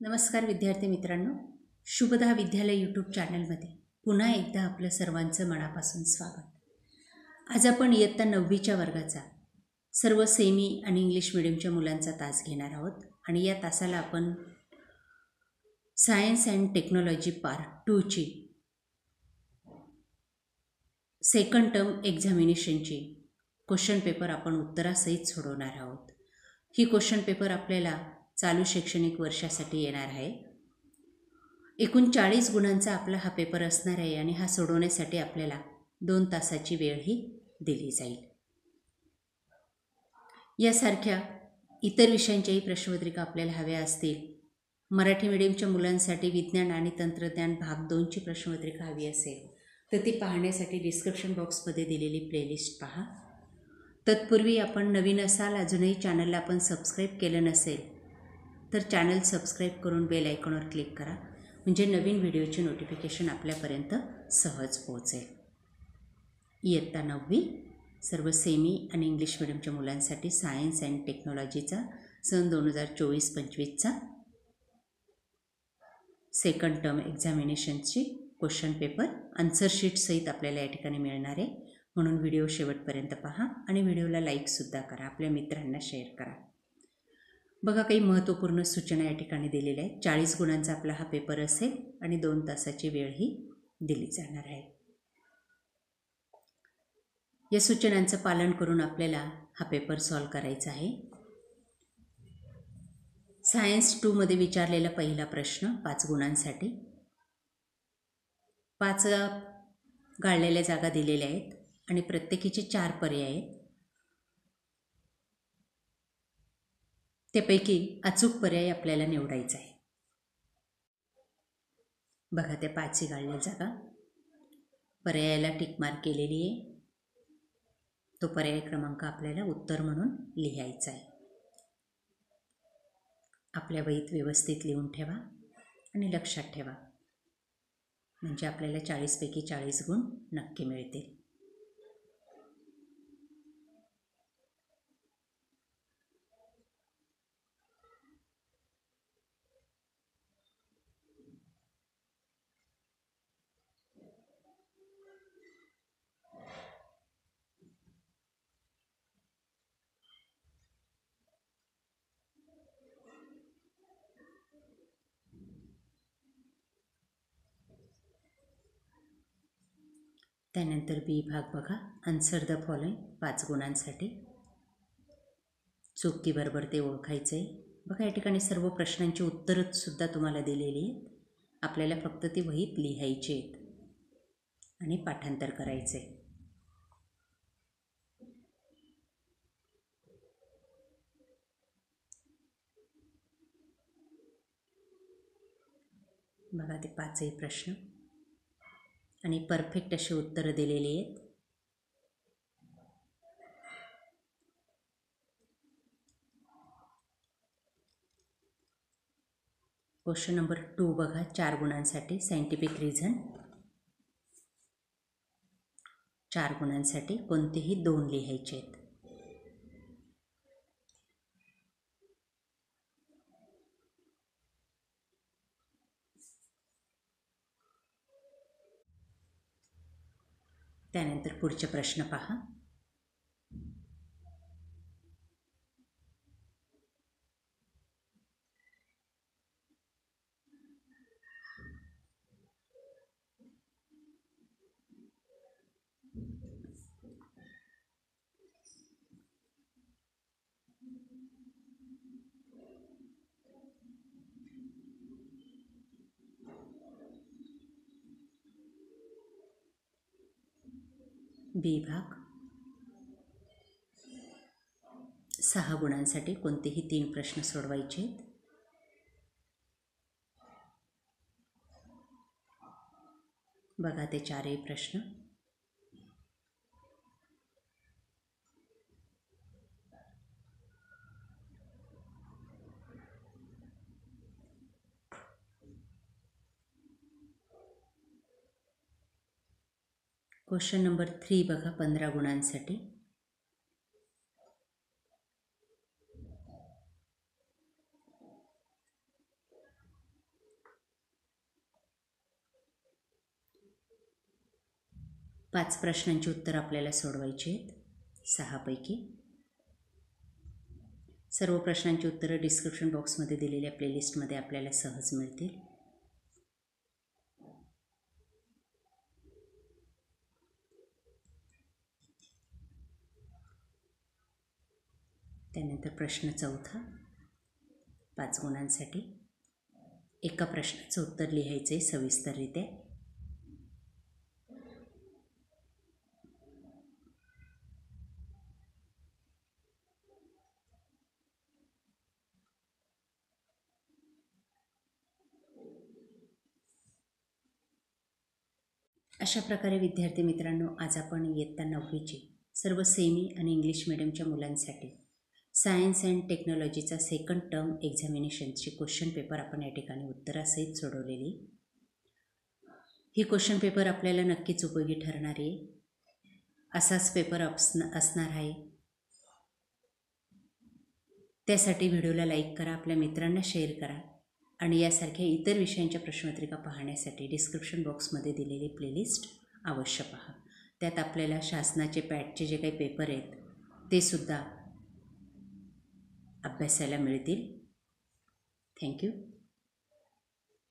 नमस्कार विद्यार्थी मित्रांनो, शुभदा विद्यालय यूट्यूब चॅनलमध्ये पुन्हा एकदा आपलं सर्वांचं मनापासून स्वागत. आज आपण इयत्ता 9वीच्या वर्गाचा सर्व सेमी आणि इंग्लिश मीडियमच्या मुलांचा तास घेणार आहोत आणि या तासाला आपण सायन्स अँड टेक्नॉलॉजी पार्ट 2ची सेकंड टर्म एक्झामिनेशनची क्वेश्चन पेपर आपण उत्तरासहित सोडवणार आहोत. ही क्वेश्चन पेपर आपल्याला चालू शैक्षणिक वर्षासाठी येणार आहे. एकूण 40 गुणांचा आपला हा पेपर असणार आहे आणि हा सोडवण्यासाठी आपल्याला 2 तासाची वेळही दिली जाईल. यासारख्या इतर विषयांच्याही प्रश्नपत्रिका आपल्याला हव्या असतील, मराठी मीडियमच्या मुलांसाठी विज्ञान आणि तंत्रज्ञान भाग 2ची प्रश्नपत्रिका हवी असेल तर ती पाहण्यासाठी डिस्क्रिप्शन बॉक्समध्ये दिलेली प्लेलिस्ट पहा. तत्पूर्वी आपण नवीन असाल, अजूनही चॅनलला आपण सबस्क्राईब केलं नसेल तर चॅनल सबस्क्राईब करून बेल आयकॉनवर क्लिक करा, म्हणजे नवीन व्हिडिओचे नोटिफिकेशन आपल्यापर्यंत सहज पोहोचेल. इयत्ता 9वी सर्व सेमी आणि इंग्लिश मीडियमच्या मुलांसाठी सायन्स अँड टेक्नॉलॉजीचा सन 2024-25चा सेकंड टर्म एक्झामिनेशनची क्वेश्चन पेपर आन्सर शीटसहित आपल्याला या ठिकाणी मिळणार आहे. म्हणून व्हिडिओ शेवटपर्यंत पहा आणि व्हिडिओला लाईकसुद्धा करा, आपल्या मित्रांना शेअर करा. बघा, काही महत्त्वपूर्ण सूचना या ठिकाणी दिलेल्या आहेत. 40 गुणांचा आपला हा पेपर असेल आणि 2 तासाची वेळही दिली जाणार आहे. या सूचनांचं पालन करून आपल्याला हा पेपर सॉल्व करायचा आहे. सायन्स 2मध्ये विचारलेला पहिला प्रश्न 5 गुणांसाठी. 5 गाळलेल्या जागा दिलेल्या आहेत आणि प्रत्येकीचे 4 पर्याय आहेत. त्यापैकी अचूक पर्याय आपल्याला निवडायचा आहे. बघा, त्या 5 गाळलेल्या जागा, पर्यायाला टिक मार्क केलेली आहे. तो पर्याय क्रमांक आपल्याला उत्तर म्हणून लिहायचा आहे. आपल्या वहीत व्यवस्थित लिहून ठेवा आणि लक्षात ठेवा, म्हणजे आपल्याला 40 पैकी 40 गुण नक्की मिळतील. त्यानंतर बी भाग बघा, आन्सर द फॉलोइंग 5 गुणांसाठी. चूक की बरोबर ते ओळखायचं आहे. बघा, या ठिकाणी सर्व प्रश्नांची उत्तरं सुद्धा तुम्हाला दिलेली आहेत. आपल्याला फक्त ती वहीत लिहायची आहेत आणि पाठांतर करायचं आहे. बघा, ते 5ही प्रश्न आणि परफेक्ट अशी उत्तरं दिलेली आहेत. क्वेश्चन नंबर 2 बघा, 4 गुणांसाठी सायंटिफिक रिझन. 4 गुणांसाठी कोणतेही 2 लिहायचे आहेत. त्यानंतर पुढचे प्रश्न पहा. बी भाग 6 गुणांसाठी कोणतेही 3 प्रश्न सोडवायचे आहेत. बघा, ते 4ही प्रश्न. क्वेश्चन नंबर 3 बघा, 15 गुणांसाठी. 5 प्रश्नांची उत्तरं आपल्याला सोडवायची आहेत 6 पैकी. सर्व प्रश्नांची उत्तरं डिस्क्रिप्शन बॉक्समध्ये दिलेल्या प्लेलिस्टमध्ये आपल्याला सहज मिळतील. त्यानंतर प्रश्न 4 5 गुणांसाठी. एका प्रश्नाचं उत्तर लिहायचे सविस्तररित्या. अशा प्रकारे विद्यार्थी मित्रांनो, आज आपण इयत्ता 9वीची सर्व सेमी आणि इंग्लिश मिडियमच्या मुलांसाठी सायन्स अँड टेक्नॉलॉजीचा सेकंड टर्म एक्झामिनेशनची क्वेश्चन पेपर आपण या ठिकाणी उत्तरासहित सोडवलेली. ही क्वेश्चन पेपर आपल्याला नक्कीच उपयोगी ठरणार आहे. असाच पेपर असणार आहे. त्यासाठी व्हिडिओला लाईक करा, आपल्या मित्रांना शेअर करा आणि यासारख्या इतर विषयांच्या प्रश्नपत्रिका पाहण्यासाठी डिस्क्रिप्शन बॉक्समध्ये दिलेली प्लेलिस्ट अवश्य पहा. त्यात आपल्याला शासनाचे पॅटचे जे काही पेपर आहेत ते सुद्धा अभ्यासायला मिळतील. थँक्यू.